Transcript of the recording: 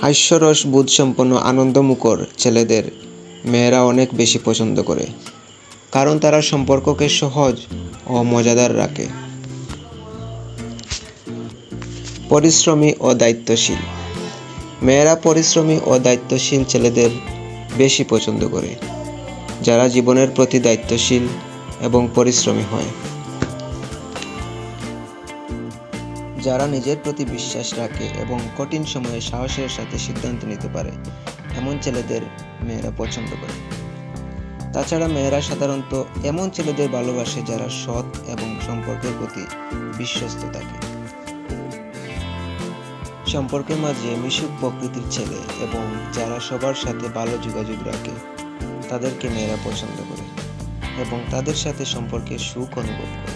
হাস্যরস বোধসম্পন্ন আনন্দমুখর ছেলেদের মেয়েরা অনেক বেশি পছন্দ করে, কারণ তারা সম্পর্ককে সহজ ও মজাদার রাখে। পরিশ্রমী ও দায়িত্বশীল। মেয়েরা পরিশ্রমী ও দায়িত্বশীল ছেলেদের বেশি পছন্দ করে, যারা জীবনের প্রতি দায়িত্বশীল এবং পরিশ্রমী হয়। যারা নিজের প্রতি বিশ্বাস রাখে এবং কঠিন সময়ে সাহসের সাথে সিদ্ধান্ত নিতে পারে, এমন ছেলেদের মেয়েরা পছন্দ করে। তাছাড়া মেয়েরা সাধারণত এমন ছেলেদের ভালোবাসে যারা সৎ এবং সম্পর্কের প্রতি বিশ্বস্ত থাকে। সম্পর্কের মাঝে মিশুক প্রকৃতির ছেলে এবং যারা সবার সাথে ভালো যোগাযোগ রাখে, তাদেরকে মেয়েরা পছন্দ করে এবং তাদের সাথে সম্পর্কের সুখ অনুভব করে।